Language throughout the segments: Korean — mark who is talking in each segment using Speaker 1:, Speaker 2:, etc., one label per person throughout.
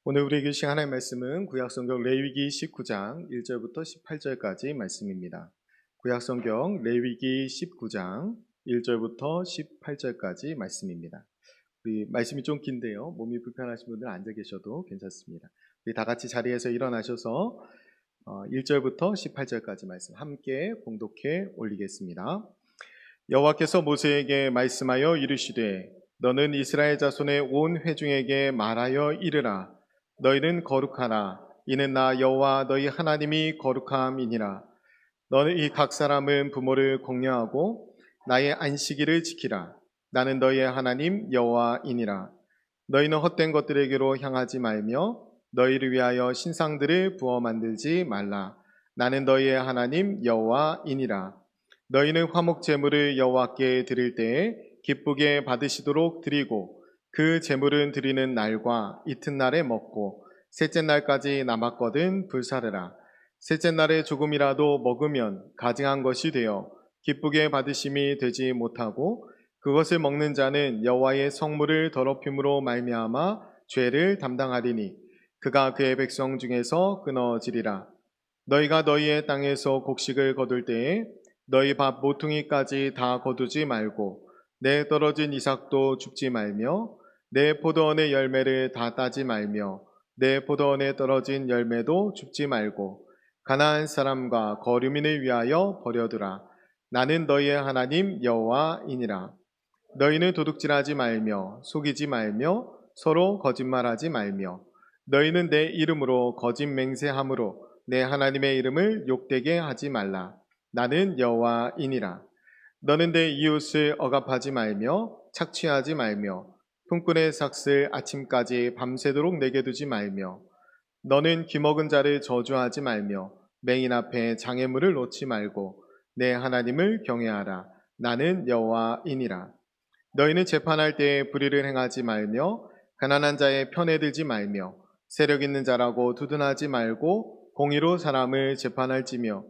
Speaker 1: 오늘 우리에게 주신 하나님의 말씀은 구약성경 레위기 19장 1절부터 18절까지 말씀입니다. 구약성경 레위기 19장 1절부터 18절까지 말씀입니다. 우리 말씀이 좀 긴데요. 몸이 불편하신 분들은 앉아 계셔도 괜찮습니다. 우리 다 같이 자리에서 일어나셔서 1절부터 18절까지 말씀 함께 봉독해 올리겠습니다. 여호와께서 모세에게 말씀하여 이르시되 너는 이스라엘 자손의 온 회중에게 말하여 이르라. 너희는 거룩하라. 이는 나 여호와 너희 하나님이 거룩함이니라. 너희 각 사람은 부모를 공경하고 나의 안식일을 지키라. 나는 너희의 하나님 여호와이니라. 너희는 헛된 것들에게로 향하지 말며 너희를 위하여 신상들을 부어 만들지 말라. 나는 너희의 하나님 여호와이니라. 너희는 화목 제물을 여호와께 드릴 때에 기쁘게 받으시도록 드리고 그 제물은 드리는 날과 이튿날에 먹고 셋째 날까지 남았거든 불사르라. 셋째 날에 조금이라도 먹으면 가증한 것이 되어 기쁘게 받으심이 되지 못하고 그것을 먹는 자는 여호와의 성물을 더럽힘으로 말미암아 죄를 담당하리니 그가 그의 백성 중에서 끊어지리라. 너희가 너희의 땅에서 곡식을 거둘 때에 너희 밥 모퉁이까지 다 거두지 말고 내 떨어진 이삭도 줍지 말며 내 포도원의 열매를 다 따지 말며 내 포도원에 떨어진 열매도 줍지 말고 가나안 사람과 거류민을 위하여 버려두라. 나는 너희의 하나님 여호와이니라. 너희는 도둑질하지 말며 속이지 말며 서로 거짓말하지 말며 너희는 내 이름으로 거짓 맹세함으로 내 하나님의 이름을 욕되게 하지 말라. 나는 여호와이니라. 너는 내 이웃을 억압하지 말며 착취하지 말며 품꾼의 삭슬 아침까지 밤새도록 내게 두지 말며 너는 기먹은 자를 저주하지 말며 맹인 앞에 장애물을 놓지 말고 내 하나님을 경외하라. 나는 여호와이니라. 너희는 재판할 때에 불의를 행하지 말며 가난한 자의 편에 들지 말며 세력 있는 자라고 두둔하지 말고 공의로 사람을 재판할지며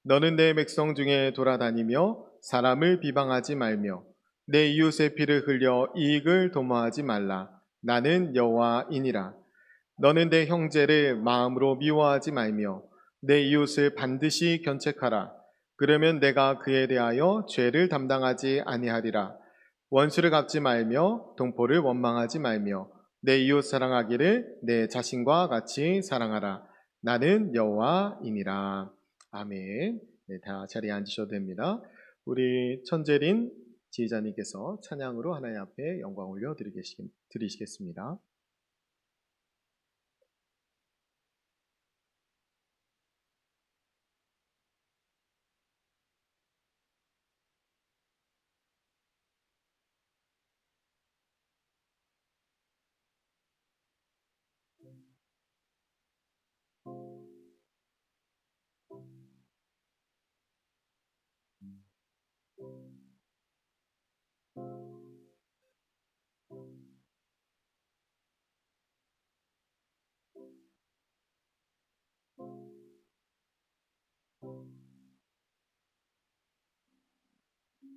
Speaker 1: 너는 내 백성 중에 돌아다니며 사람을 비방하지 말며 내 이웃의 피를 흘려 이익을 도모하지 말라. 나는 여호와이니라. 너는 내 형제를 마음으로 미워하지 말며 내 이웃을 반드시 견책하라. 그러면 내가 그에 대하여 죄를 담당하지 아니하리라. 원수를 갚지 말며 동포를 원망하지 말며 내 이웃 사랑하기를 내 자신과 같이 사랑하라. 나는 여호와이니라. 아멘. 네, 다 자리에 앉으셔도 됩니다. 우리 천재린 지휘자님께서 찬양으로 하나님 앞에 영광 올려 드리시겠습니다.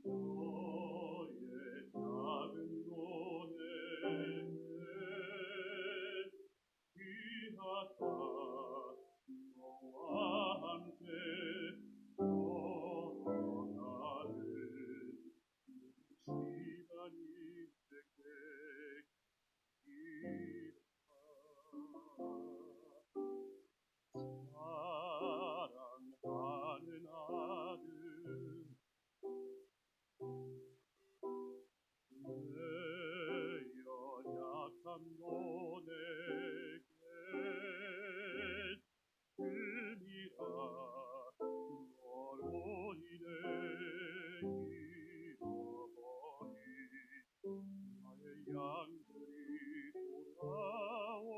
Speaker 2: 너의 작은 손에 귀하다 너와 함께 걸어가는 시간이 되게 사랑하는 아들 내 연약한 너에게 금이라 너로 인해 잃어버린 나의 양들이 돌아오리라.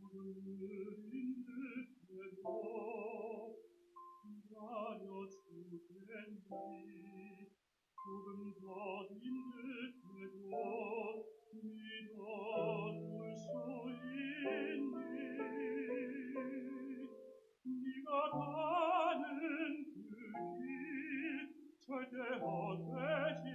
Speaker 2: 오늘인 듯해도 기다려 주겠니 조금 더인 듯해도 믿어줄 수 있니 네가 가는 그 길 절대 헛되지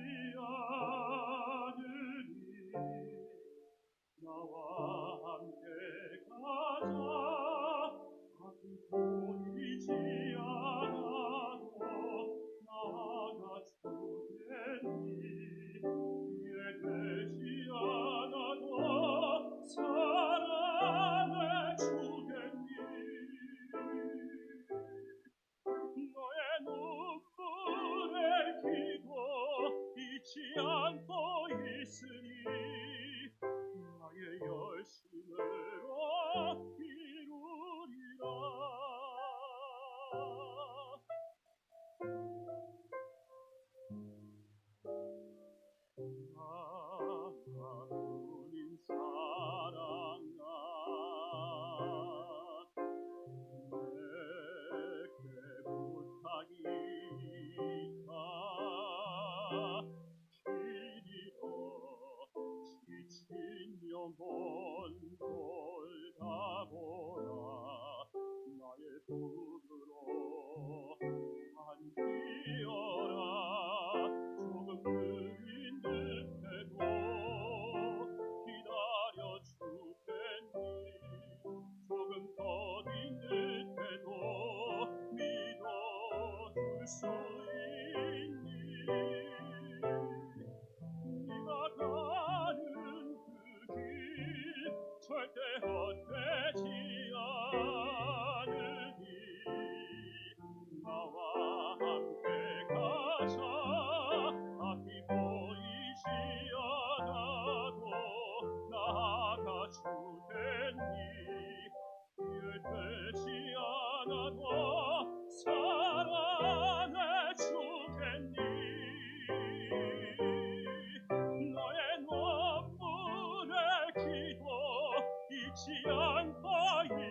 Speaker 2: 않고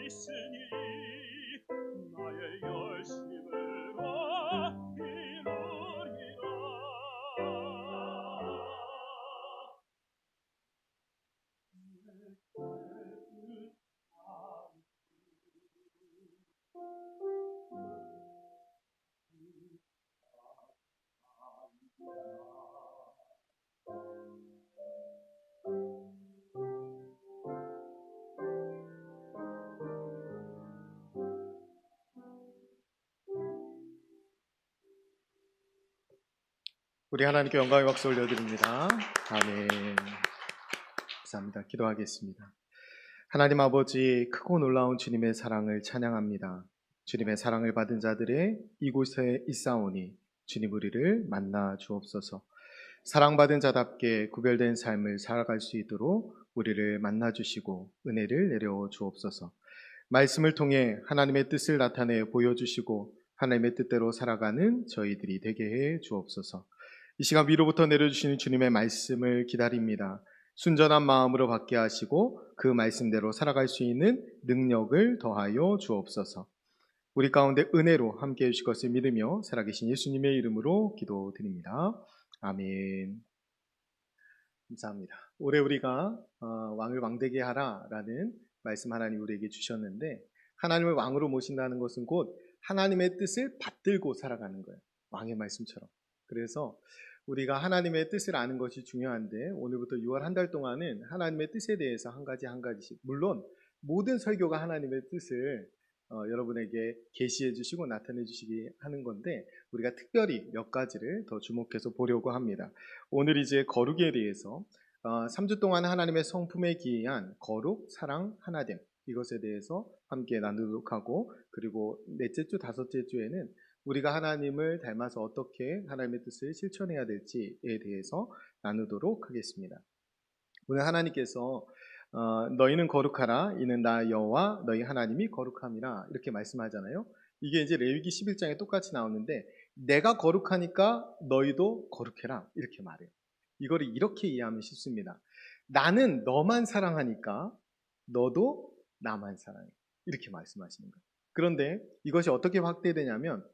Speaker 2: 있으니 나의 열심으로 이루리라.
Speaker 1: 우리 하나님께 영광의 박수 올려드립니다. 아멘. 감사합니다. 기도하겠습니다. 하나님 아버지, 크고 놀라운 주님의 사랑을 찬양합니다. 주님의 사랑을 받은 자들의 이곳에 있사오니 주님 우리를 만나 주옵소서. 사랑받은 자답게 구별된 삶을 살아갈 수 있도록 우리를 만나 주시고 은혜를 내려 주옵소서. 말씀을 통해 하나님의 뜻을 나타내 보여주시고 하나님의 뜻대로 살아가는 저희들이 되게 해 주옵소서. 이 시간 위로부터 내려주시는 주님의 말씀을 기다립니다. 순전한 마음으로 받게 하시고 그 말씀대로 살아갈 수 있는 능력을 더하여 주옵소서. 우리 가운데 은혜로 함께해 주실 것을 믿으며 살아계신 예수님의 이름으로 기도드립니다. 아멘. 감사합니다. 올해 우리가 왕을 왕되게 하라라는 말씀 하나님 우리에게 주셨는데, 하나님을 왕으로 모신다는 것은 곧 하나님의 뜻을 받들고 살아가는 거예요. 왕의 말씀처럼. 그래서 우리가 하나님의 뜻을 아는 것이 중요한데, 오늘부터 6월 한 달 동안은 하나님의 뜻에 대해서 한 가지씩, 물론 모든 설교가 하나님의 뜻을 여러분에게 계시해 주시고 나타내 주시기 하는 건데, 우리가 특별히 몇 가지를 더 주목해서 보려고 합니다. 오늘 이제 거룩에 대해서 3주 동안 하나님의 성품에 기이한 거룩, 사랑, 하나됨, 이것에 대해서 함께 나누도록 하고, 그리고 넷째 주, 다섯째 주에는 우리가 하나님을 닮아서 어떻게 하나님의 뜻을 실천해야 될지에 대해서 나누도록 하겠습니다. 오늘 하나님께서 너희는 거룩하라, 이는 나 여호와 너희 하나님이 거룩함이라, 이렇게 말씀하잖아요. 이게 이제 레위기 11장에 똑같이 나오는데, 내가 거룩하니까 너희도 거룩해라, 이렇게 말해요. 이거를 이렇게 이해하면 쉽습니다. 나는 너만 사랑하니까 너도 나만 사랑해, 이렇게 말씀하시는 거예요. 그런데 이것이 어떻게 확대되냐면,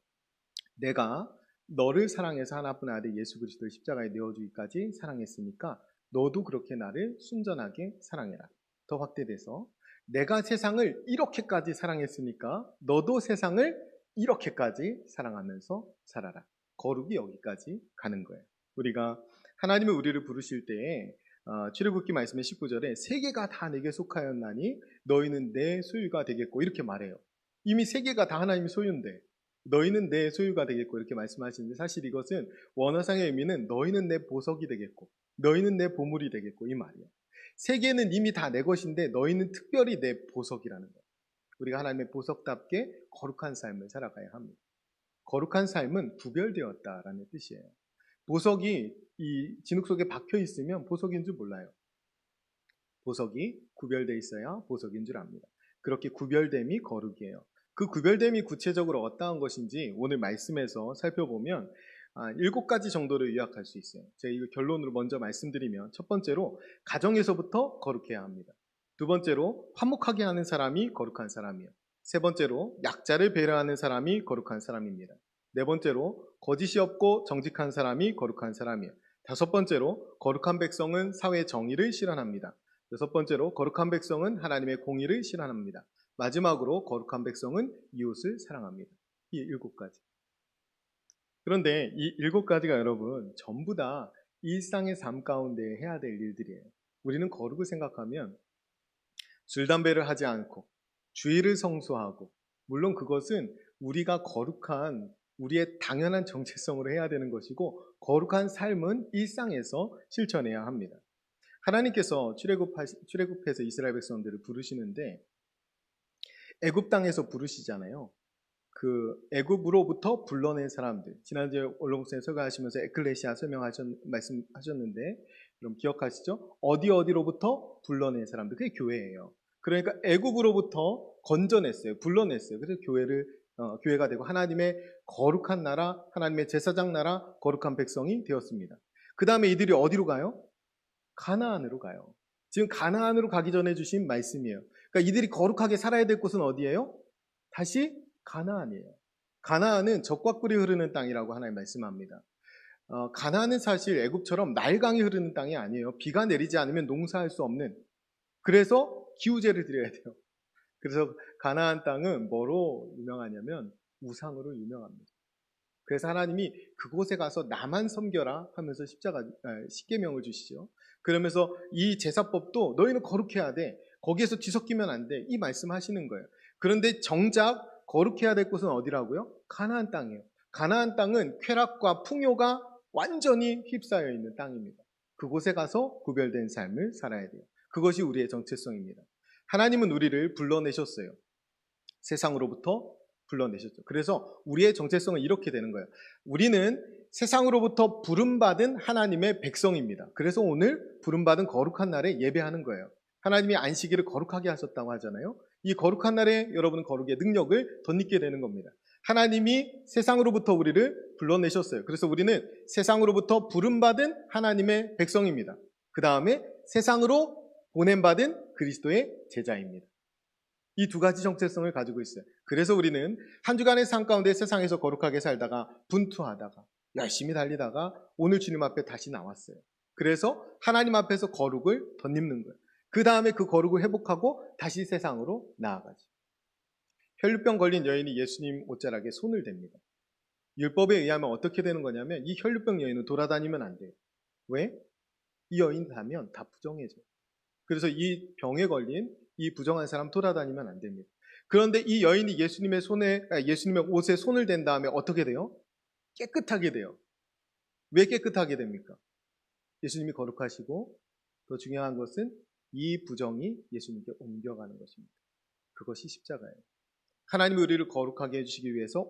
Speaker 1: 내가 너를 사랑해서 하나뿐 아들 예수 그리스도를 십자가에 내어주기까지 사랑했으니까 너도 그렇게 나를 순전하게 사랑해라. 더 확대돼서, 내가 세상을 이렇게까지 사랑했으니까 너도 세상을 이렇게까지 사랑하면서 살아라. 거룩이 여기까지 가는 거예요. 우리가 하나님이 우리를 부르실 때에 출애굽기 말씀의 19절에 세계가 다 내게 속하였나니 너희는 내 소유가 되겠고, 이렇게 말해요. 이미 세계가 다 하나님의 소유인데 너희는 내 소유가 되겠고, 이렇게 말씀하시는데, 사실 이것은 원어상의 의미는 너희는 내 보석이 되겠고 너희는 내 보물이 되겠고, 이 말이에요. 세계는 이미 다 내 것인데 너희는 특별히 내 보석이라는 거예요. 우리가 하나님의 보석답게 거룩한 삶을 살아가야 합니다. 거룩한 삶은 구별되었다라는 뜻이에요. 보석이 이 진흙 속에 박혀 있으면 보석인 줄 몰라요. 보석이 구별되어 있어야 보석인 줄 압니다. 그렇게 구별됨이 거룩이에요. 그 구별됨이 구체적으로 어떠한 것인지 오늘 말씀에서 살펴보면 7가지 정도를 요약할 수 있어요. 제가 이거 결론으로 먼저 말씀드리면, 첫 번째로 가정에서부터 거룩해야 합니다. 두 번째로 화목하게 하는 사람이 거룩한 사람이에요. 세 번째로 약자를 배려하는 사람이 거룩한 사람입니다. 네 번째로 거짓이 없고 정직한 사람이 거룩한 사람이에요. 다섯 번째로 거룩한 백성은 사회 정의를 실현합니다. 여섯 번째로 거룩한 백성은 하나님의 공의를 실현합니다. 마지막으로 거룩한 백성은 이웃을 사랑합니다. 이 7가지. 그런데 이 7가지가 여러분 전부 다 일상의 삶 가운데 해야 될 일들이에요. 우리는 거룩을 생각하면 술, 담배를 하지 않고 주의를 성수하고, 물론 그것은 우리가 거룩한 우리의 당연한 정체성으로 해야 되는 것이고, 거룩한 삶은 일상에서 실천해야 합니다. 하나님께서 출애굽해서 이스라엘 백성들을 부르시는데 애굽 땅에서 부르시잖아요. 그 애굽으로부터 불러낸 사람들, 지난주에 언론국장에 설교하시면서 에클레시아 말씀하셨는데 그럼 기억하시죠? 어디로부터 불러낸 사람들, 그게 교회예요. 그러니까 애굽으로부터 건져냈어요. 불러냈어요. 그래서 교회가 되고 하나님의 거룩한 나라, 하나님의 제사장 나라, 거룩한 백성이 되었습니다. 그 다음에 이들이 어디로 가요? 가나안으로 가요. 지금 가나안으로 가기 전에 주신 말씀이에요. 그러니까 이들이 거룩하게 살아야 될 곳은 어디예요? 다시 가나안이에요. 가나안은 적과 꿀이 흐르는 땅이라고 하나님 말씀합니다. 가나안은 사실 애굽처럼 나일강이 흐르는 땅이 아니에요. 비가 내리지 않으면 농사할 수 없는. 그래서 기후제를 드려야 돼요. 그래서 가나안 땅은 뭐로 유명하냐면 우상으로 유명합니다. 그래서 하나님이 그곳에 가서 나만 섬겨라 하면서 십계명을 주시죠. 그러면서 이 제사법도 너희는 거룩해야 돼. 거기에서 뒤섞이면 안 돼. 이 말씀하시는 거예요. 그런데 정작 거룩해야 될 곳은 어디라고요? 가나안 땅이에요. 가나안 땅은 쾌락과 풍요가 완전히 휩싸여 있는 땅입니다. 그곳에 가서 구별된 삶을 살아야 돼요. 그것이 우리의 정체성입니다. 하나님은 우리를 불러내셨어요. 세상으로부터 불러내셨죠. 그래서 우리의 정체성은 이렇게 되는 거예요. 우리는 세상으로부터 부름받은 하나님의 백성입니다. 그래서 오늘 부름받은 거룩한 날에 예배하는 거예요. 하나님이 안식일을 거룩하게 하셨다고 하잖아요. 이 거룩한 날에 여러분은 거룩의 능력을 덧입게 되는 겁니다. 하나님이 세상으로부터 우리를 불러내셨어요. 그래서 우리는 세상으로부터 부름받은 하나님의 백성입니다. 그 다음에 세상으로 보냄받은 그리스도의 제자입니다. 이 두 가지 정체성을 가지고 있어요. 그래서 우리는 한 주간의 삶 가운데 세상에서 거룩하게 살다가 분투하다가 열심히 달리다가 오늘 주님 앞에 다시 나왔어요. 그래서 하나님 앞에서 거룩을 덧입는 거예요. 그 다음에 그 거룩을 회복하고 다시 세상으로 나아가죠. 혈루병 걸린 여인이 예수님 옷자락에 손을 댑니다. 율법에 의하면 어떻게 되는 거냐면 이 혈루병 여인은 돌아다니면 안 돼요. 왜? 이 여인 가면 다 부정해져요. 그래서 이 병에 걸린 이 부정한 사람 돌아다니면 안 됩니다. 그런데 이 여인이 예수님의 옷에 손을 댄 다음에 어떻게 돼요? 깨끗하게 돼요. 왜 깨끗하게 됩니까? 예수님이 거룩하시고 더 중요한 것은 이 부정이 예수님께 옮겨가는 것입니다. 그것이 십자가예요. 하나님이 우리를 거룩하게 해주시기 위해서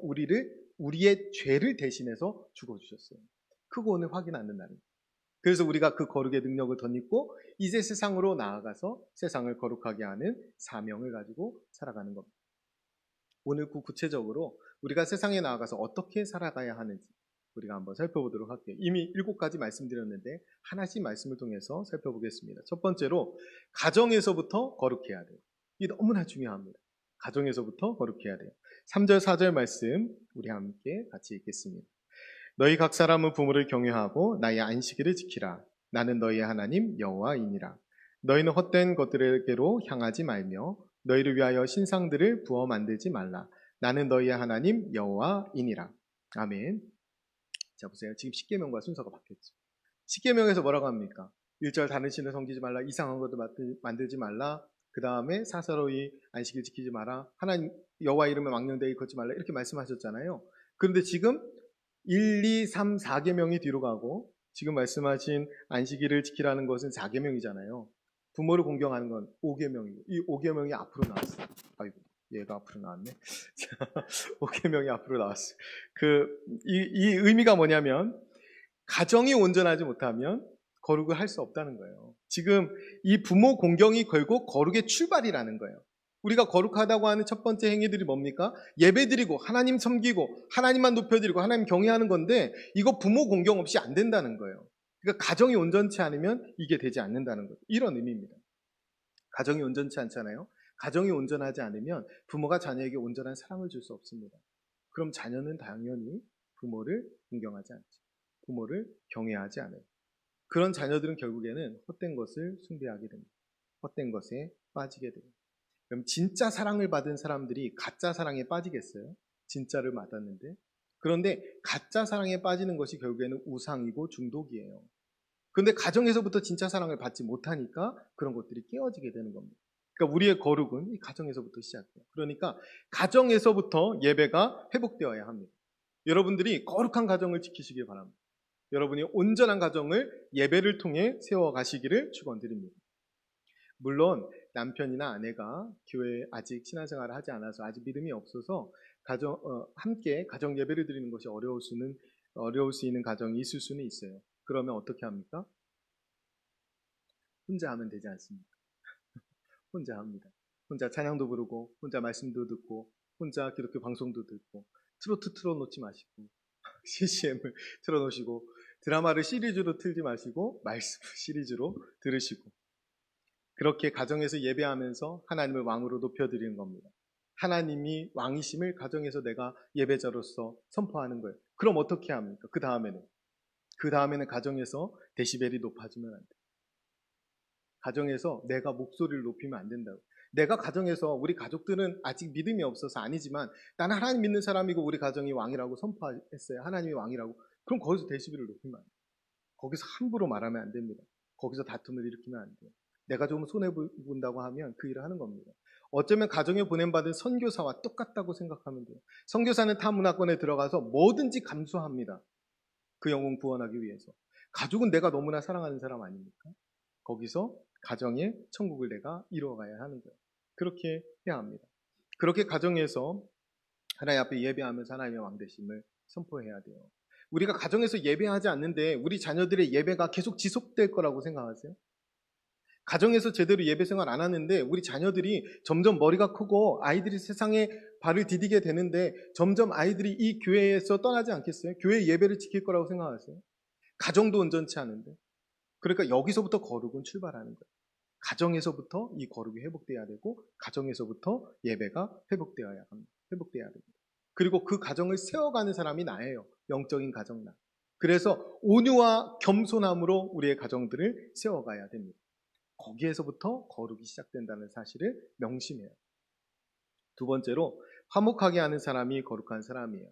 Speaker 1: 우리의 죄를 대신해서 죽어주셨어요. 그거 오늘 확인하는 날입니다. 그래서 우리가 그 거룩의 능력을 덧입고 이제 세상으로 나아가서 세상을 거룩하게 하는 사명을 가지고 살아가는 겁니다. 오늘 구체적으로 우리가 세상에 나아가서 어떻게 살아가야 하는지 우리가 한번 살펴보도록 할게요. 이미 7가지 말씀드렸는데 하나씩 말씀을 통해서 살펴보겠습니다. 첫 번째로 가정에서부터 거룩해야 돼요. 이게 너무나 중요합니다. 가정에서부터 거룩해야 돼요. 3절 4절 말씀 우리 함께 같이 읽겠습니다. 너희 각 사람은 부모를 경외하고 나의 안식일을 지키라. 나는 너희의 하나님 여호와이니라. 너희는 헛된 것들에게로 향하지 말며 너희를 위하여 신상들을 부어 만들지 말라. 나는 너희의 하나님 여호와이니라. 아멘. 자 보세요. 지금 십계명과 순서가 바뀌었죠. 십계명에서 뭐라고 합니까? 1절 다른 신을 섬기지 말라. 이상한 것도 만들지 말라. 그 다음에 사사로이 안식일 지키지 마라. 하나님 여호와 이름에 망령되이 걷지 말라. 이렇게 말씀하셨잖아요. 그런데 지금 1, 2, 3, 4계명이 뒤로 가고 지금 말씀하신 안식일을 지키라는 것은 4계명이잖아요. 부모를 공경하는 건 5계명이고 이 5계명이 앞으로 나왔어요. 아이고 얘가 앞으로 나왔네. 5계명이 앞으로 나왔어요. 이 의미가 뭐냐면 가정이 온전하지 못하면 거룩을 할 수 없다는 거예요. 지금 이 부모 공경이 결국 거룩의 출발이라는 거예요. 우리가 거룩하다고 하는 첫 번째 행위들이 뭡니까? 예배드리고 하나님 섬기고 하나님만 높여드리고 하나님 경외하는 건데 이거 부모 공경 없이 안 된다는 거예요. 그러니까 가정이 온전치 않으면 이게 되지 않는다는 거죠. 이런 의미입니다. 가정이 온전치 않잖아요. 가정이 온전하지 않으면 부모가 자녀에게 온전한 사랑을 줄 수 없습니다. 그럼 자녀는 당연히 부모를 공경하지 않죠. 부모를 경외하지 않아요. 그런 자녀들은 결국에는 헛된 것을 숭배하게 됩니다. 헛된 것에 빠지게 됩니다. 그럼 진짜 사랑을 받은 사람들이 가짜 사랑에 빠지겠어요? 진짜를 받았는데. 그런데 가짜 사랑에 빠지는 것이 결국에는 우상이고 중독이에요. 그런데 가정에서부터 진짜 사랑을 받지 못하니까 그런 것들이 깨어지게 되는 겁니다. 그러니까 우리의 거룩은 이 가정에서부터 시작해요. 그러니까 가정에서부터 예배가 회복되어야 합니다. 여러분들이 거룩한 가정을 지키시길 바랍니다. 여러분이 온전한 가정을 예배를 통해 세워가시기를 축원드립니다. 물론 남편이나 아내가 교회에 아직 신앙생활을 하지 않아서 아직 믿음이 없어서 함께 가정 예배를 드리는 것이 어려울 수 있는 가정이 있을 수는 있어요. 그러면 어떻게 합니까? 혼자 하면 되지 않습니까? 혼자 합니다. 혼자 찬양도 부르고 혼자 말씀도 듣고 혼자 기독교 방송도 듣고 트로트 틀어놓지 마시고 CCM을 틀어놓으시고 드라마를 시리즈로 틀지 마시고 말씀 시리즈로 들으시고 그렇게 가정에서 예배하면서 하나님을 왕으로 높여드리는 겁니다. 하나님이 왕이심을 가정에서 내가 예배자로서 선포하는 거예요. 그럼 어떻게 합니까? 그 다음에는 가정에서 데시벨이 높아지면 안 돼요. 가정에서 내가 목소리를 높이면 안 된다고. 내가 가정에서, 우리 가족들은 아직 믿음이 없어서 아니지만 나는 하나님 믿는 사람이고 우리 가정이 왕이라고 선포했어요. 하나님이 왕이라고. 그럼 거기서 데시벨을 높이면 안 돼요. 거기서 함부로 말하면 안 됩니다. 거기서 다툼을 일으키면 안 돼요. 내가 좀 손해본다고 하면 그 일을 하는 겁니다. 어쩌면 가정에 보냄받은 선교사와 똑같다고 생각하면 돼요. 선교사는 타 문화권에 들어가서 뭐든지 감수합니다. 그 영혼 구원하기 위해서. 가족은 내가 너무나 사랑하는 사람 아닙니까? 거기서 가정의 천국을 내가 이루어가야 하는 거예요. 그렇게 해야 합니다. 그렇게 가정에서 하나님 앞에 예배하면서 하나님의 왕되심을 선포해야 돼요. 우리가 가정에서 예배하지 않는데 우리 자녀들의 예배가 계속 지속될 거라고 생각하세요? 가정에서 제대로 예배 생활 안 하는데 우리 자녀들이 점점 머리가 크고 아이들이 세상에 발을 디디게 되는데 점점 아이들이 이 교회에서 떠나지 않겠어요? 교회 예배를 지킬 거라고 생각하세요? 가정도 온전치 않은데. 그러니까 여기서부터 거룩은 출발하는 거예요. 가정에서부터 이 거룩이 회복돼야 되고 가정에서부터 예배가 회복되어야 합니다. 회복돼야 됩니다. 그리고 그 가정을 세워가는 사람이 나예요. 영적인 가정 나. 그래서 온유와 겸손함으로 우리의 가정들을 세워가야 됩니다. 거기에서부터 거룩이 시작된다는 사실을 명심해요. 두 번째로 화목하게 하는 사람이 거룩한 사람이에요.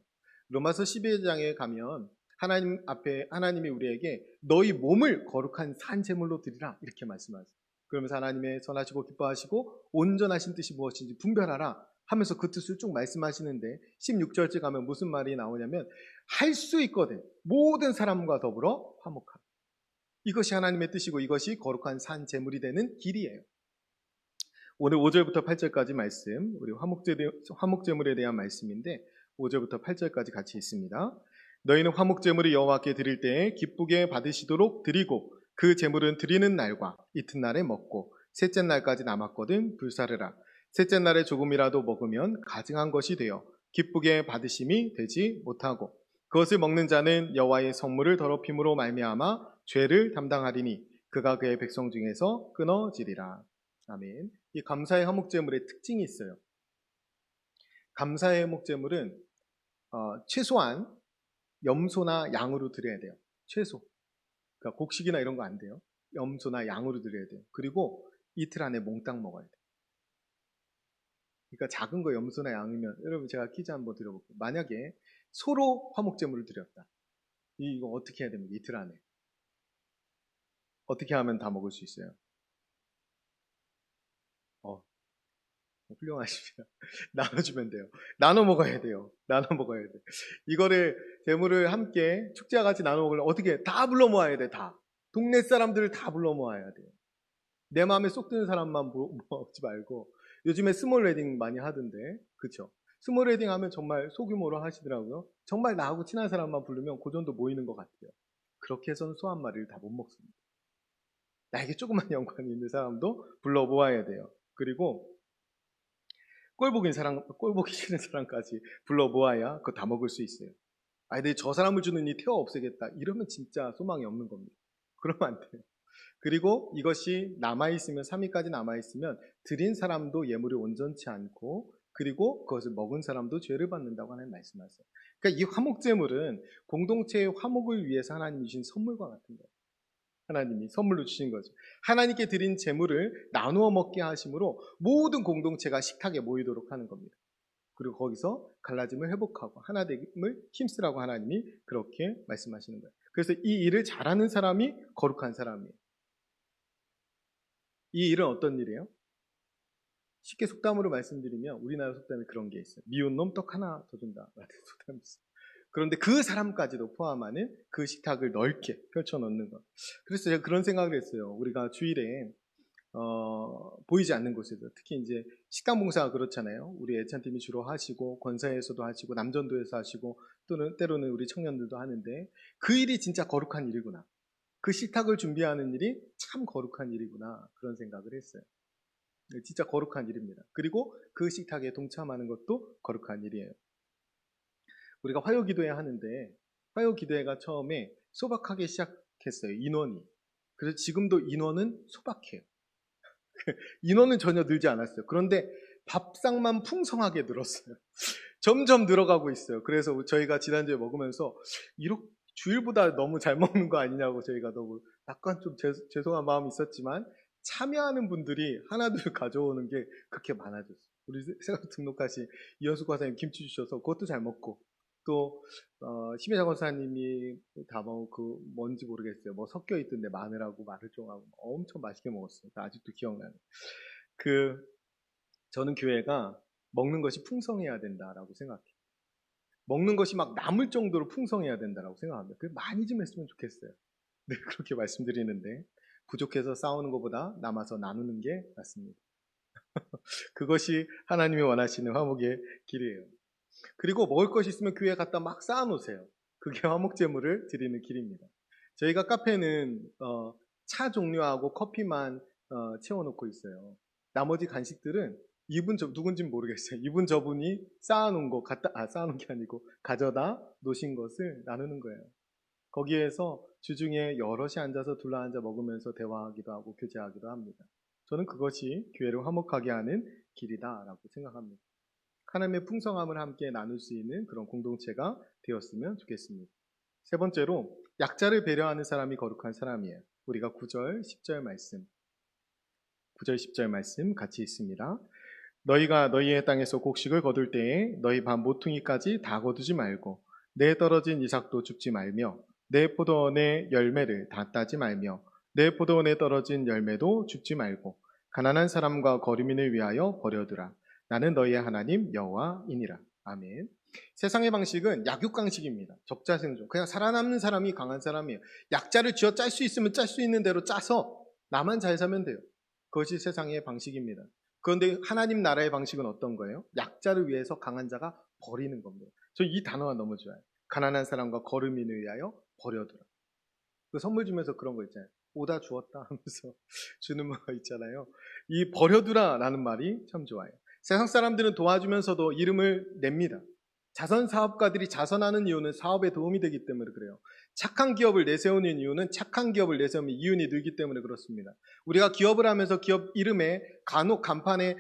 Speaker 1: 로마서 12장에 가면 하나님 앞에 하나님이 우리에게 너희 몸을 거룩한 산 제물로 드리라 이렇게 말씀하세요. 그러면서 하나님의 선하시고 기뻐하시고 온전하신 뜻이 무엇인지 분별하라 하면서 그 뜻을 쭉 말씀하시는데 16절째 가면 무슨 말이 나오냐면 할 수 있거든 모든 사람과 더불어 화목하라. 이것이 하나님의 뜻이고 이것이 거룩한 산 제물이 되는 길이에요. 오늘 5절부터 8절까지 말씀, 우리 화목제물에 대한 말씀인데 5절부터 8절까지 같이 있습니다. 너희는 화목제물을 여호와께 드릴 때에 기쁘게 받으시도록 드리고 그 제물은 드리는 날과 이튿날에 먹고 셋째 날까지 남았거든 불사르라. 셋째 날에 조금이라도 먹으면 가증한 것이 되어 기쁘게 받으심이 되지 못하고 그것을 먹는 자는 여호와의 성물을 더럽힘으로 말미암아 죄를 담당하리니 그가 그의 백성 중에서 끊어지리라. 아멘. 이 감사의 화목제물의 특징이 있어요. 감사의 화목제물은 최소한 염소나 양으로 드려야 돼요. 최소. 그러니까 곡식이나 이런 거 안 돼요. 염소나 양으로 드려야 돼요. 그리고 이틀 안에 몽땅 먹어야 돼요. 그러니까 작은 거 염소나 양이면 여러분 제가 퀴즈 한번 드려볼게요. 만약에 소로 화목제물을 드렸다. 이거 어떻게 해야 됩니까? 이틀 안에. 어떻게 하면 다 먹을 수 있어요? 훌륭하십니다. 나눠주면 돼요. 나눠 먹어야 돼요. 나눠 먹어야 돼. 이거를 제물을 함께 축제와 같이 나눠 먹으려면 어떻게 다 불러 모아야 돼. 다. 동네 사람들을 다 불러 모아야 돼요. 내 마음에 쏙 드는 사람만 먹지 말고 요즘에 스몰 웨딩 많이 하던데 그쵸? 스몰 웨딩 하면 정말 소규모로 하시더라고요. 정말 나하고 친한 사람만 부르면 그 정도 모이는 것 같아요. 그렇게 해서는 소 한 마리를 다 못 먹습니다. 나에게 조금만 연관이 있는 사람도 불러 모아야 돼요. 그리고 꼴 보기 싫은 사람까지 불러 모아야 그거 다 먹을 수 있어요. 근데 저 사람을 주는 이 태워 없애겠다. 이러면 진짜 소망이 없는 겁니다. 그러면 안 돼요. 그리고 이것이 남아있으면, 3일까지 남아있으면 드린 사람도 예물이 온전치 않고 그리고 그것을 먹은 사람도 죄를 받는다고 하나님 말씀하세요. 그러니까 이 화목제물은 공동체의 화목을 위해서 하나님이 주신 선물과 같은 거예요. 하나님이 선물로 주신 거죠. 하나님께 드린 제물을 나누어 먹게 하심으로 모든 공동체가 식탁에 모이도록 하는 겁니다. 그리고 거기서 갈라짐을 회복하고 하나됨을 힘쓰라고 하나님이 그렇게 말씀하시는 거예요. 그래서 이 일을 잘하는 사람이 거룩한 사람이에요. 이 일은 어떤 일이에요? 쉽게 속담으로 말씀드리면 우리나라 속담에 그런 게 있어요. 미운 놈 떡 하나 더 준다 라는 속담이 있어요. 그런데 그 사람까지도 포함하는 그 식탁을 넓게 펼쳐놓는 것. 그래서 제가 그런 생각을 했어요. 우리가 주일에 보이지 않는 곳에서 특히 이제 식당 봉사가 그렇잖아요. 우리 애찬팀이 주로 하시고 권사에서도 하시고 남전도에서 하시고 또는 때로는 우리 청년들도 하는데 그 일이 진짜 거룩한 일이구나. 그 식탁을 준비하는 일이 참 거룩한 일이구나 그런 생각을 했어요. 진짜 거룩한 일입니다. 그리고 그 식탁에 동참하는 것도 거룩한 일이에요. 우리가 화요기도회 하는데 화요기도회가 처음에 소박하게 시작했어요. 인원이. 그래서 지금도 인원은 소박해요. 인원은 전혀 늘지 않았어요. 그런데 밥상만 풍성하게 늘었어요. 점점 늘어가고 있어요. 그래서 저희가 지난주에 먹으면서 이렇게 주일보다 너무 잘 먹는 거 아니냐고 저희가 너무 약간 좀 죄송한 마음이 있었지만 참여하는 분들이 하나둘 가져오는 게 그렇게 많아졌어요. 우리 새로 등록하신 이현숙 과사님 김치 주셔서 그것도 잘 먹고 또 심혜자 권사님이 다 뭔지 모르겠어요. 뭐 섞여 있던데 마늘하고 마늘종하고 엄청 맛있게 먹었어요. 아직도 기억나는. 저는 교회가 먹는 것이 풍성해야 된다라고 생각해요. 먹는 것이 막 남을 정도로 풍성해야 된다라고 생각합니다. 많이 좀 했으면 좋겠어요. 네, 그렇게 말씀드리는데 부족해서 싸우는 것보다 남아서 나누는 게 낫습니다. 그것이 하나님이 원하시는 화목의 길이에요. 그리고 먹을 것이 있으면 교회에 갖다 막 쌓아놓으세요. 그게 화목제물을 드리는 길입니다. 저희가 카페는 차 종류하고 커피만 채워놓고 있어요. 나머지 간식들은 누군지는 모르겠어요. 이분 저분이 쌓아놓은 거 쌓아놓은 게 아니고 가져다 놓으신 것을 나누는 거예요. 거기에서 주중에 여럿이 앉아서 둘러앉아 먹으면서 대화하기도 하고 교제하기도 합니다. 저는 그것이 교회를 화목하게 하는 길이다라고 생각합니다. 하나님의 풍성함을 함께 나눌 수 있는 그런 공동체가 되었으면 좋겠습니다. 세 번째로 약자를 배려하는 사람이 거룩한 사람이에요. 우리가 9절, 10절 말씀 9절, 10절 말씀 같이 있습니다. 너희가 너희의 땅에서 곡식을 거둘 때에 너희 반 모퉁이까지 다 거두지 말고 내 떨어진 이삭도 줍지 말며 내 포도원의 열매를 다 따지 말며 내 포도원에 떨어진 열매도 줍지 말고 가난한 사람과 거류민을 위하여 버려두라. 나는 너희의 하나님 여호와이니라. 아멘. 세상의 방식은 약육강식입니다. 적자생존. 그냥 살아남는 사람이 강한 사람이에요. 약자를 쥐어 짤 수 있으면 짤 수 있는 대로 짜서 나만 잘 사면 돼요. 그것이 세상의 방식입니다. 그런데 하나님 나라의 방식은 어떤 거예요? 약자를 위해서 강한 자가 버리는 겁니다. 저 이 단어가 너무 좋아요. 가난한 사람과 거류민을 위하여 버려두라. 그 선물 주면서 그런 거 있잖아요. 오다 주었다 하면서 주는 거 있잖아요. 이 버려두라라는 말이 참 좋아요. 세상 사람들은 도와주면서도 이름을 냅니다. 자선 사업가들이 자선하는 이유는 사업에 도움이 되기 때문에 그래요. 착한 기업을 내세우는 이유는 착한 기업을 내세우면 이윤이 늘기 때문에 그렇습니다. 우리가 기업을 하면서 기업 이름에 간혹 간판에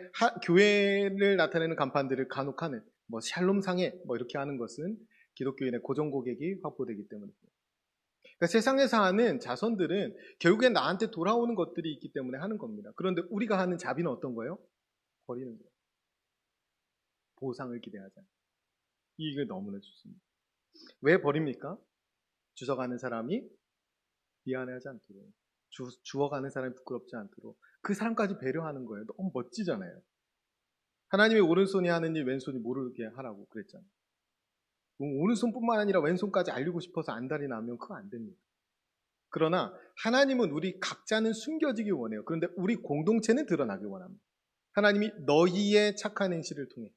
Speaker 1: 교회를 나타내는 간판들을 간혹 하는 뭐 샬롬상회 뭐 이렇게 하는 것은 기독교인의 고정 고객이 확보되기 때문에 그래요. 그러니까 세상에서 하는 자선들은 결국엔 나한테 돌아오는 것들이 있기 때문에 하는 겁니다. 그런데 우리가 하는 자비는 어떤 거예요? 버리는 거예요. 보상을 기대하지 않아요. 이게 너무나 좋습니다. 왜 버립니까? 주워가는 사람이 미안해하지 않도록, 주워가는 사람이 부끄럽지 않도록 그 사람까지 배려하는 거예요. 너무 멋지잖아요. 하나님의 오른손이 하는 일 왼손이 모르게 하라고 그랬잖아요. 오른손뿐만 아니라 왼손까지 알리고 싶어서 안달이 나면 그거 안 됩니다. 그러나 하나님은 우리 각자는 숨겨지기 원해요. 그런데 우리 공동체는 드러나기 원합니다. 하나님이 너희의 착한 행실을 통해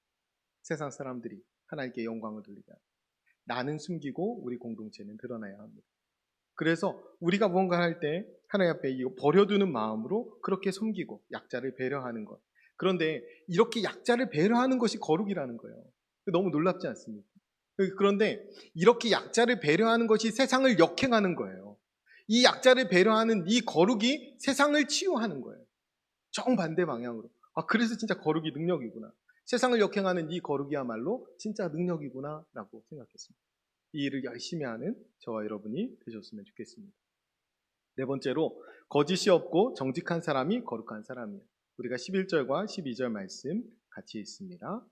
Speaker 1: 세상 사람들이 하나님께 영광을 돌리게 합니다. 나는 숨기고 우리 공동체는 드러나야 합니다. 그래서 우리가 무언가 할 때 하나님 앞에 이거 버려두는 마음으로 그렇게 섬기고 약자를 배려하는 것. 그런데 이렇게 약자를 배려하는 것이 거룩이라는 거예요. 너무 놀랍지 않습니까? 그런데 이렇게 약자를 배려하는 것이 세상을 역행하는 거예요. 이 약자를 배려하는 이 거룩이 세상을 치유하는 거예요. 정반대 방향으로. 그래서 진짜 거룩이 능력이구나. 세상을 역행하는 이 거룩이야말로 진짜 능력이구나 라고 생각했습니다. 이 일을 열심히 하는 저와 여러분이 되셨으면 좋겠습니다. 네 번째로 거짓이 없고 정직한 사람이 거룩한 사람이에요. 우리가 11절과 12절 말씀 같이 있습니다.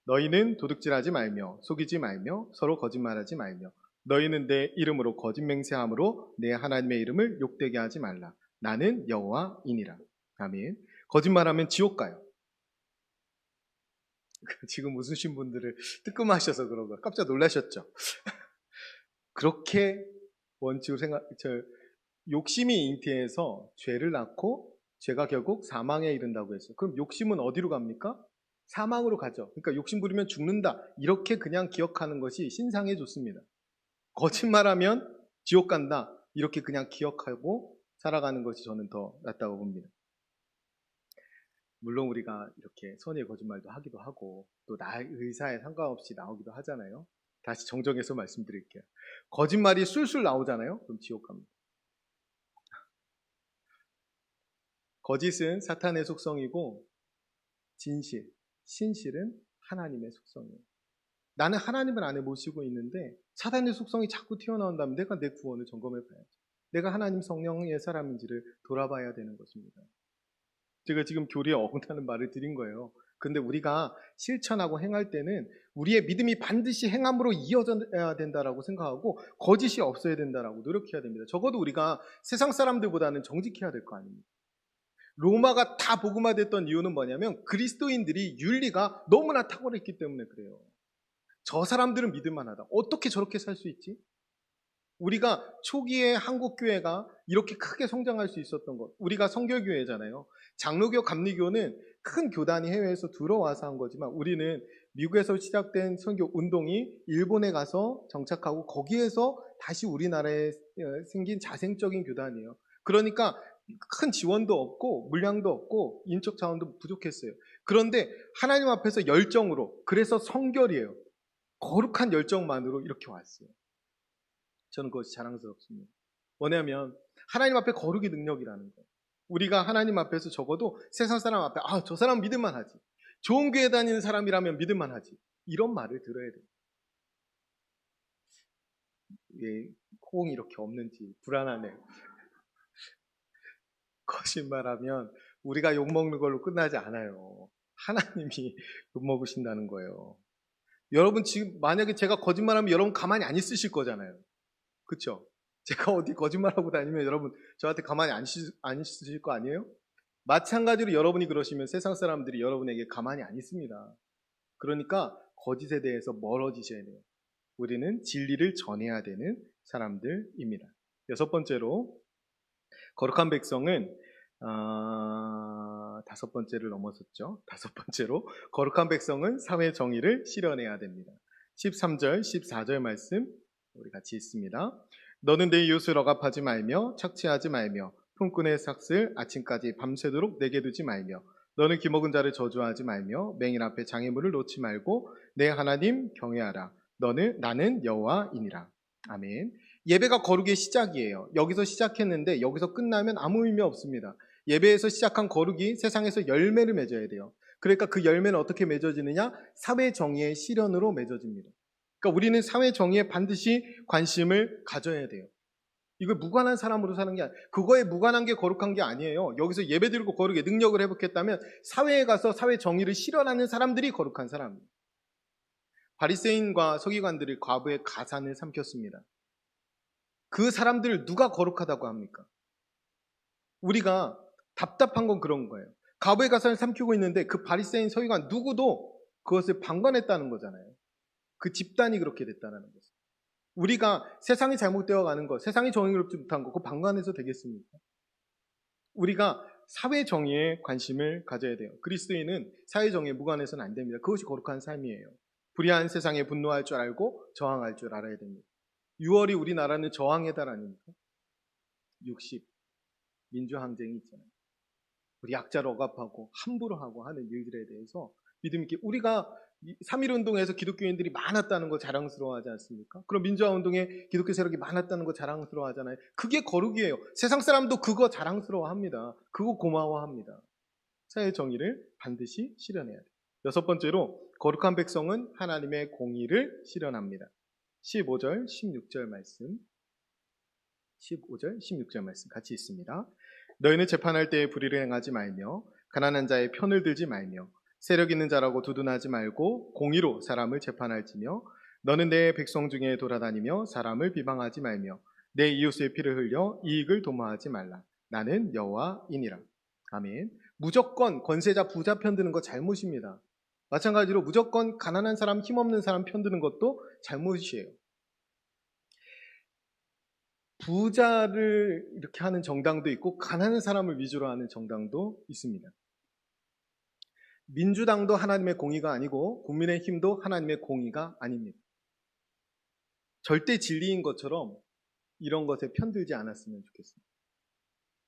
Speaker 1: 너희는 도둑질하지 말며 속이지 말며 서로 거짓말하지 말며 너희는 내 이름으로 거짓 맹세함으로 내 하나님의 이름을 욕되게 하지 말라. 나는 여호와이니라. 아멘. 거짓말하면 지옥 가요. 지금 웃으신 분들을 뜨끔하셔서 그런 거 깜짝 놀라셨죠? 그렇게 원칙으로 욕심이 잉태해서 죄를 낳고 죄가 결국 사망에 이른다고 했어요. 그럼 욕심은 어디로 갑니까? 사망으로 가죠. 그러니까 욕심 부리면 죽는다. 이렇게 그냥 기억하는 것이 신상에 좋습니다. 거짓말하면 지옥 간다. 이렇게 그냥 기억하고 살아가는 것이 저는 더 낫다고 봅니다. 물론 우리가 이렇게 선의의 거짓말도 하기도 하고 또 나의 의사에 상관없이 나오기도 하잖아요. 다시 정정해서 말씀드릴게요. 거짓말이 술술 나오잖아요. 그럼 지옥 갑니다. 거짓은 사탄의 속성이고 진실, 신실은 하나님의 속성이에요. 나는 하나님을 안에 모시고 있는데 사탄의 속성이 자꾸 튀어나온다면 내가 내 구원을 점검해 봐야죠. 내가 하나님 성령의 사람인지를 돌아봐야 되는 것입니다. 제가 지금 교리에 어긋나는 말을 드린 거예요. 근데 우리가 실천하고 행할 때는 우리의 믿음이 반드시 행함으로 이어져야 된다라고 생각하고 거짓이 없어야 된다라고 노력해야 됩니다. 적어도 우리가 세상 사람들보다는 정직해야 될 거 아닙니까? 로마가 다 복음화됐던 이유는 뭐냐면 그리스도인들이 윤리가 너무나 탁월했기 때문에 그래요. 저 사람들은 믿을만하다. 어떻게 저렇게 살 수 있지? 우리가 초기에 한국교회가 이렇게 크게 성장할 수 있었던 것. 우리가 성결교회잖아요. 장로교, 감리교는 큰 교단이 해외에서 들어와서 한 거지만 우리는 미국에서 시작된 선교 운동이 일본에 가서 정착하고 거기에서 다시 우리나라에 생긴 자생적인 교단이에요. 그러니까 큰 지원도 없고 물량도 없고 인적 자원도 부족했어요. 그런데 하나님 앞에서 열정으로, 그래서 성결이에요. 거룩한 열정만으로 이렇게 왔어요. 저는 그것이 자랑스럽습니다. 뭐냐면 하나님 앞에 거룩이 능력이라는 거예요. 우리가 하나님 앞에서 적어도 세상 사람 앞에 저 사람 믿을만 하지. 좋은 교회 다니는 사람이라면 믿을만 하지. 이런 말을 들어야 돼요. 왜 호응이 이렇게 없는지 불안하네요. 거짓말하면 우리가 욕먹는 걸로 끝나지 않아요. 하나님이 욕먹으신다는 거예요. 여러분 지금 만약에 제가 거짓말하면 여러분 가만히 안 있으실 거잖아요. 그렇죠? 제가 어디 거짓말하고 다니면 여러분 저한테 가만히 안 있으실 거 아니에요? 마찬가지로 여러분이 그러시면 세상 사람들이 여러분에게 가만히 안 있습니다. 그러니까 거짓에 대해서 멀어지셔야 돼요. 우리는 진리를 전해야 되는 사람들입니다. 여섯 번째로 거룩한 백성은 다섯 번째를 넘어섰죠. 다섯 번째로 거룩한 백성은 사회 정의를 실현해야 됩니다. 13절, 14절 말씀 우리 같이 읽습니다. 너는 내 이웃을 억압하지 말며 착취하지 말며 품꾼의 삭슬 아침까지 밤새도록 내게 두지 말며 너는 기먹은 자를 저주하지 말며 맹인 앞에 장애물을 놓지 말고 내 하나님 경외하라. 나는 여호와이니라. 아멘. 예배가 거룩의 시작이에요. 여기서 시작했는데 여기서 끝나면 아무 의미 없습니다. 예배에서 시작한 거룩이 세상에서 열매를 맺어야 돼요. 그러니까 그 열매는 어떻게 맺어지느냐? 사회 정의의 실현으로 맺어집니다. 그러니까 우리는 사회 정의에 반드시 관심을 가져야 돼요. 이거 무관한 사람으로 사는 게 아니에요. 그거에 무관한 게 거룩한 게 아니에요. 여기서 예배드리고 거룩의 능력을 회복했다면 사회에 가서 사회 정의를 실현하는 사람들이 거룩한 사람입니다. 바리새인과 서기관들이 과부의 가산을 삼켰습니다. 그 사람들을 누가 거룩하다고 합니까? 우리가 답답한 건 그런 거예요. 과부의 가산을 삼키고 있는데 그 바리새인 서기관 누구도 그것을 방관했다는 거잖아요. 그 집단이 그렇게 됐다는 거죠. 우리가 세상이 잘못되어 가는 것, 세상이 정의롭지 못한 것, 그거 방관해서 되겠습니까? 우리가 사회 정의에 관심을 가져야 돼요. 그리스도인은 사회 정의에 무관해서는 안 됩니다. 그것이 거룩한 삶이에요. 불의한 세상에 분노할 줄 알고 저항할 줄 알아야 됩니다. 6월이 우리나라는 저항의 달 아닙니까? 60 민주항쟁이 있잖아요. 우리 약자를 억압하고 함부로 하고 하는 일들에 대해서 믿음 있게 우리가 3.1운동에서 기독교인들이 많았다는 거 자랑스러워하지 않습니까? 그럼 민주화운동에 기독교 세력이 많았다는 거 자랑스러워하잖아요. 그게 거룩이에요. 세상 사람도 그거 자랑스러워합니다. 그거 고마워합니다. 사회 정의를 반드시 실현해야 돼요. 여섯 번째로 거룩한 백성은 하나님의 공의를 실현합니다. 15절, 16절 말씀 15절, 16절 말씀 같이 읽습니다. 너희는 재판할 때에 불의를 행하지 말며 가난한 자의 편을 들지 말며 세력 있는 자라고 두둔하지 말고 공의로 사람을 재판할지며 너는 내 백성 중에 돌아다니며 사람을 비방하지 말며 내 이웃의 피를 흘려 이익을 도모하지 말라. 나는 여호와이니라. 아멘. 무조건 권세자 부자 편드는 거 잘못입니다. 마찬가지로 무조건 가난한 사람 힘없는 사람 편드는 것도 잘못이에요. 부자를 이렇게 하는 정당도 있고 가난한 사람을 위주로 하는 정당도 있습니다. 민주당도 하나님의 공의가 아니고 국민의힘도 하나님의 공의가 아닙니다. 절대 진리인 것처럼 이런 것에 편들지 않았으면 좋겠습니다.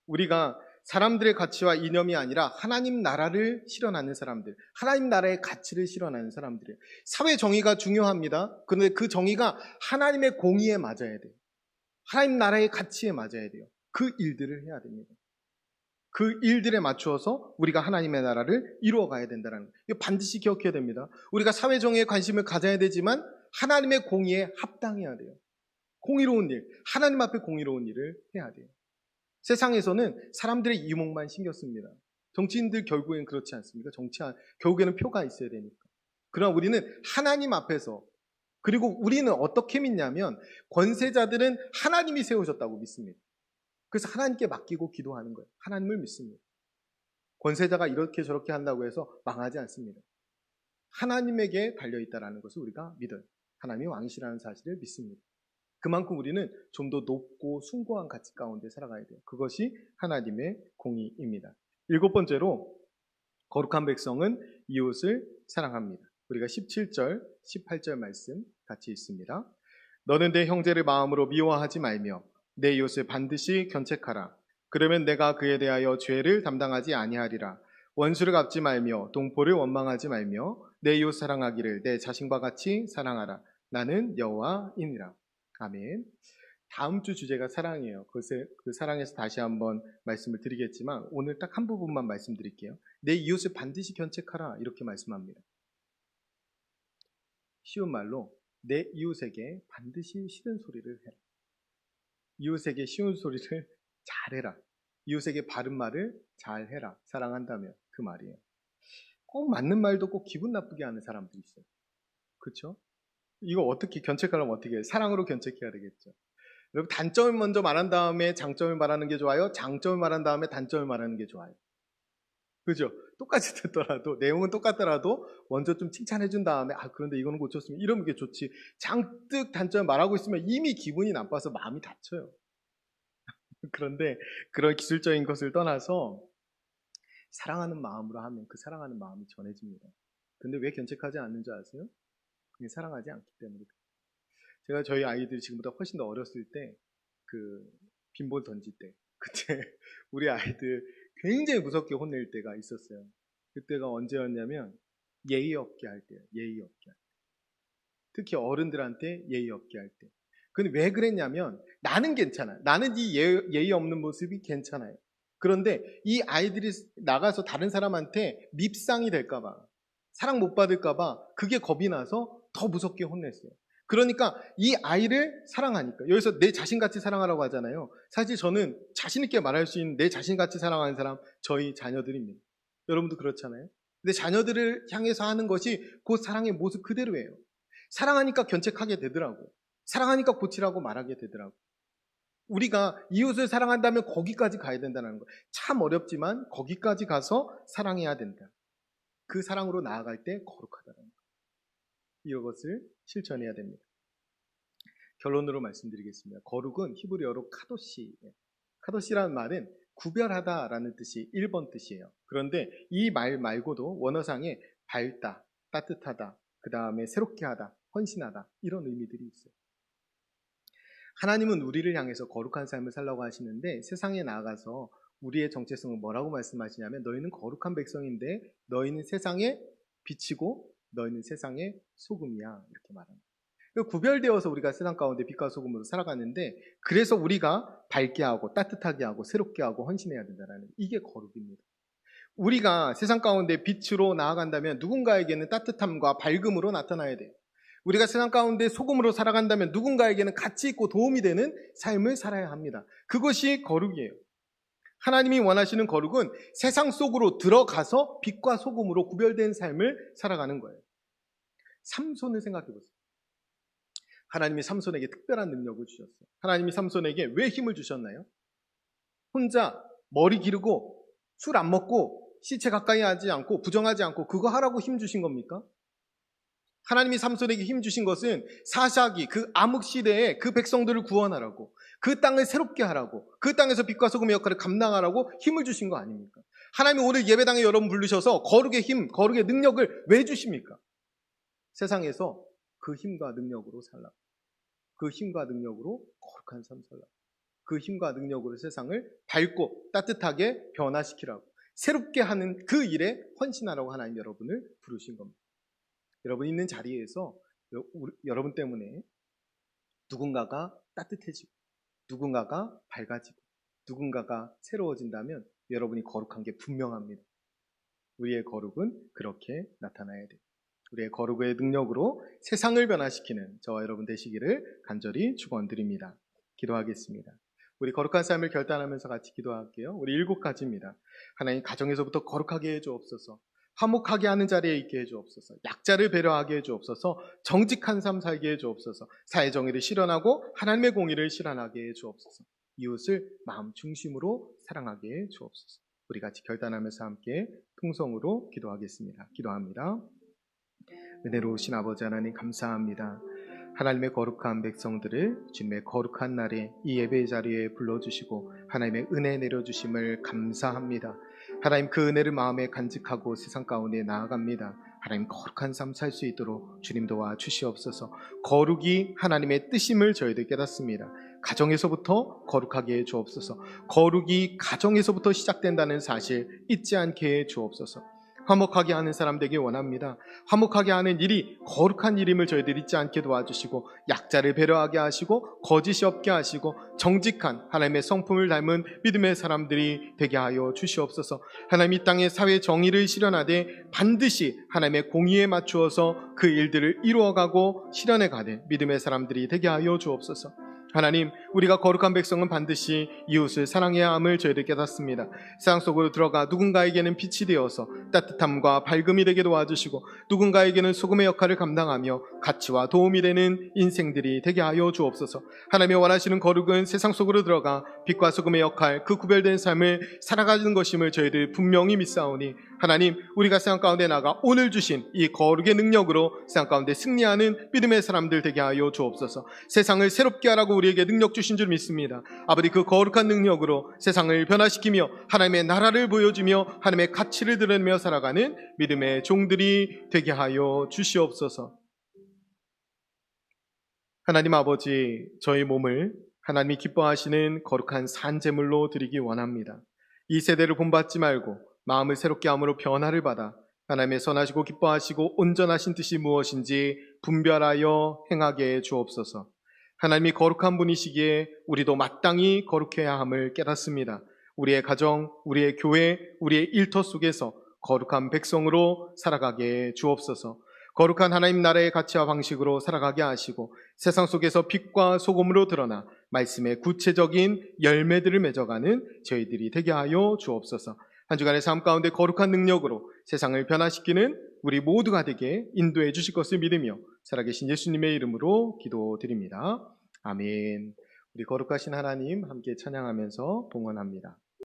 Speaker 1: 우리가 사람들의 가치와 이념이 아니라 하나님 나라를 실현하는 사람들, 하나님 나라의 가치를 실현하는 사람들이에요. 사회 정의가 중요합니다. 그런데 그 정의가 하나님의 공의에 맞아야 돼요. 하나님 나라의 가치에 맞아야 돼요. 그 일들을 해야 됩니다. 그 일들에 맞추어서 우리가 하나님의 나라를 이루어가야 된다는 거예요. 이거 반드시 기억해야 됩니다. 우리가 사회정의에 관심을 가져야 되지만 하나님의 공의에 합당해야 돼요. 공의로운 일, 하나님 앞에 공의로운 일을 해야 돼요. 세상에서는 사람들의 이목만 신경 씁니다. 정치인들 결국엔 그렇지 않습니까? 결국에는 표가 있어야 되니까. 그러나 우리는 하나님 앞에서, 그리고 우리는 어떻게 믿냐면 권세자들은 하나님이 세우셨다고 믿습니다. 그래서 하나님께 맡기고 기도하는 거예요. 하나님을 믿습니다. 권세자가 이렇게 저렇게 한다고 해서 망하지 않습니다. 하나님에게 달려있다는 것을 우리가 믿어요. 하나님이 왕이시라는 사실을 믿습니다. 그만큼 우리는 좀 더 높고 숭고한 가치 가운데 살아가야 돼요. 그것이 하나님의 공의입니다. 7번째로 거룩한 백성은 이웃을 사랑합니다. 우리가 17절, 18절 말씀 같이 읽습니다. 너는 내 형제를 마음으로 미워하지 말며 내 이웃을 반드시 견책하라. 그러면 내가 그에 대하여 죄를 담당하지 아니하리라. 원수를 갚지 말며 동포를 원망하지 말며 내 이웃 사랑하기를 내 자신과 같이 사랑하라. 나는 여호와이니라. 아멘. 다음 주 주제가 사랑이에요. 그 사랑에서 다시 한번 말씀을 드리겠지만 오늘 딱 한 부분만 말씀드릴게요. 내 이웃을 반드시 견책하라 이렇게 말씀합니다. 쉬운 말로 내 이웃에게 반드시 싫은 소리를 해라. 이웃에게 쉬운 소리를 잘해라. 이웃에게 바른 말을 잘해라. 사랑한다면 그 말이에요. 꼭 맞는 말도 꼭 기분 나쁘게 하는 사람들이 있어요. 그렇죠? 이거 어떻게 견책하려면 어떻게 해요? 사랑으로 견책해야 되겠죠. 여러분 단점을 먼저 말한 다음에 장점을 말하는 게 좋아요? 장점을 말한 다음에 단점을 말하는 게 좋아요? 그죠? 똑같이 듣더라도 내용은 똑같더라도 먼저 좀 칭찬해 준 다음에 그런데 이거는 고쳤으면 이러면 게 좋지. 장뜩 단점을 말하고 있으면 이미 기분이 나빠서 마음이 다쳐요. 그런데 그런 기술적인 것을 떠나서 사랑하는 마음으로 하면 그 사랑하는 마음이 전해집니다. 근데 왜 견책하지 않는 줄 아세요? 그게 사랑하지 않기 때문에. 제가 저희 아이들이 지금보다 훨씬 더 어렸을 때 그 빈볼 던질 때 그때 우리 아이들 굉장히 무섭게 혼낼 때가 있었어요. 그때가 언제였냐면 예의 없게 할 때예요. 예의 없게 할 때. 특히 어른들한테 예의 없게 할 때. 근데 왜 그랬냐면 나는 괜찮아요. 나는 이 예의 없는 모습이 괜찮아요. 그런데 이 아이들이 나가서 다른 사람한테 밉상이 될까봐, 사랑 못 받을까봐 그게 겁이 나서 더 무섭게 혼냈어요. 그러니까 이 아이를 사랑하니까, 여기서 내 자신같이 사랑하라고 하잖아요. 사실 저는 자신있게 말할 수 있는 내 자신같이 사랑하는 사람 저희 자녀들입니다. 여러분도 그렇잖아요. 근데 자녀들을 향해서 하는 것이 그 사랑의 모습 그대로예요. 사랑하니까 견책하게 되더라고요. 사랑하니까 고치라고 말하게 되더라고요. 우리가 이웃을 사랑한다면 거기까지 가야 된다는 거예요. 참 어렵지만 거기까지 가서 사랑해야 된다. 그 사랑으로 나아갈 때 거룩하다는 거예요. 이것을 실천해야 됩니다. 결론으로 말씀드리겠습니다. 거룩은 히브리어로 카도시예요. 카도시라는 말은 구별하다라는 뜻이 1번 뜻이에요. 그런데 이 말 말고도 원어상에 밝다, 따뜻하다, 그 다음에 새롭게 하다, 헌신하다 이런 의미들이 있어요. 하나님은 우리를 향해서 거룩한 삶을 살라고 하시는데 세상에 나아가서 우리의 정체성은 뭐라고 말씀하시냐면 너희는 거룩한 백성인데 너희는 세상에 빛이고 너희는 세상의 소금이야 이렇게 말합니다. 구별되어서 우리가 세상 가운데 빛과 소금으로 살아가는데 그래서 우리가 밝게 하고 따뜻하게 하고 새롭게 하고 헌신해야 된다는 이게 거룩입니다. 우리가 세상 가운데 빛으로 나아간다면 누군가에게는 따뜻함과 밝음으로 나타나야 돼요. 우리가 세상 가운데 소금으로 살아간다면 누군가에게는 가치 있고 도움이 되는 삶을 살아야 합니다. 그것이 거룩이에요. 하나님이 원하시는 거룩은 세상 속으로 들어가서 빛과 소금으로 구별된 삶을 살아가는 거예요. 삼손을 생각해 보세요. 하나님이 삼손에게 특별한 능력을 주셨어요. 하나님이 삼손에게 왜 힘을 주셨나요? 혼자 머리 기르고 술 안 먹고 시체 가까이 하지 않고 부정하지 않고 그거 하라고 힘 주신 겁니까? 하나님이 삼손에게 힘 주신 것은 사사기 그 암흑 시대에 그 백성들을 구원하라고, 그 땅을 새롭게 하라고, 그 땅에서 빛과 소금의 역할을 감당하라고 힘을 주신 거 아닙니까? 하나님이 오늘 예배당에 여러분 부르셔서 거룩의 힘, 거룩의 능력을 왜 주십니까? 세상에서 그 힘과 능력으로 살라. 그 힘과 능력으로 거룩한 삶 살라. 그 힘과 능력으로 세상을 밝고 따뜻하게 변화시키라고, 새롭게 하는 그 일에 헌신하라고 하나님 여러분을 부르신 겁니다. 여러분 있는 자리에서 여러분 때문에 누군가가 따뜻해지고 누군가가 밝아지고 누군가가 새로워진다면 여러분이 거룩한 게 분명합니다. 우리의 거룩은 그렇게 나타나야 돼요. 우리의 거룩의 능력으로 세상을 변화시키는 저와 여러분 되시기를 간절히 축원드립니다. 기도하겠습니다. 우리 거룩한 삶을 결단하면서 같이 기도할게요. 우리 7가지입니다. 하나님, 가정에서부터 거룩하게 해주옵소서. 화목하게 하는 자리에 있게 해주옵소서. 약자를 배려하게 해주옵소서. 정직한 삶 살게 해주옵소서. 사회정의를 실현하고 하나님의 공의를 실현하게 해주옵소서. 이웃을 마음 중심으로 사랑하게 해주옵소서. 우리 같이 결단하면서 함께 통성으로 기도하겠습니다. 기도합니다. 은혜로우신 아버지 하나님, 감사합니다. 하나님의 거룩한 백성들을 주님의 거룩한 날에 이 예배 자리에 불러주시고 하나님의 은혜 내려주심을 감사합니다. 하나님, 그 은혜를 마음에 간직하고 세상 가운데 나아갑니다. 하나님, 거룩한 삶 살 수 있도록 주님 도와주시옵소서. 거룩이 하나님의 뜻임을 저희들 깨닫습니다. 가정에서부터 거룩하게 해 주옵소서. 거룩이 가정에서부터 시작된다는 사실 잊지 않게 해 주옵소서. 화목하게 하는 사람 되길 원합니다. 화목하게 하는 일이 거룩한 일임을 저희들 잊지 않게 도와주시고, 약자를 배려하게 하시고, 거짓이 없게 하시고, 정직한 하나님의 성품을 닮은 믿음의 사람들이 되게 하여 주시옵소서. 하나님, 이 땅의 사회 정의를 실현하되 반드시 하나님의 공의에 맞추어서 그 일들을 이루어가고 실현해가는 믿음의 사람들이 되게 하여 주옵소서. 하나님, 우리가 거룩한 백성은 반드시 이웃을 사랑해야 함을 저희들 깨닫습니다. 세상 속으로 들어가 누군가에게는 빛이 되어서 따뜻함과 밝음이 되게 도와주시고, 누군가에게는 소금의 역할을 감당하며 가치와 도움이 되는 인생들이 되게 하여 주옵소서. 하나님이 원하시는 거룩은 세상 속으로 들어가 빛과 소금의 역할, 그 구별된 삶을 살아가는 것임을 저희들 분명히 믿사오니, 하나님, 우리가 세상 가운데 나가 오늘 주신 이 거룩의 능력으로 세상 가운데 승리하는 믿음의 사람들 되게 하여 주옵소서. 세상을 새롭게 하라고 우리에게 능력 주신 줄 믿습니다. 아버지, 그 거룩한 능력으로 세상을 변화시키며 하나님의 나라를 보여주며 하나님의 가치를 드러내며 살아가는 믿음의 종들이 되게 하여 주시옵소서. 하나님 아버지, 저희 몸을 하나님이 기뻐하시는 거룩한 산제물로 드리기 원합니다. 이 세대를 본받지 말고 마음을 새롭게 함으로 변화를 받아 하나님의 선하시고 기뻐하시고 온전하신 뜻이 무엇인지 분별하여 행하게 주옵소서. 하나님이 거룩한 분이시기에 우리도 마땅히 거룩해야 함을 깨닫습니다. 우리의 가정, 우리의 교회, 우리의 일터 속에서 거룩한 백성으로 살아가게 주옵소서. 거룩한 하나님 나라의 가치와 방식으로 살아가게 하시고, 세상 속에서 빛과 소금으로 드러나 말씀의 구체적인 열매들을 맺어가는 저희들이 되게 하여 주옵소서. 한 주간의 삶 가운데 거룩한 능력으로 세상을 변화시키는 우리 모두가 되게 인도해 주실 것을 믿으며 살아계신 예수님의 이름으로 기도드립니다. 아멘. 우리 거룩하신 하나님 함께 찬양하면서 봉헌합니다.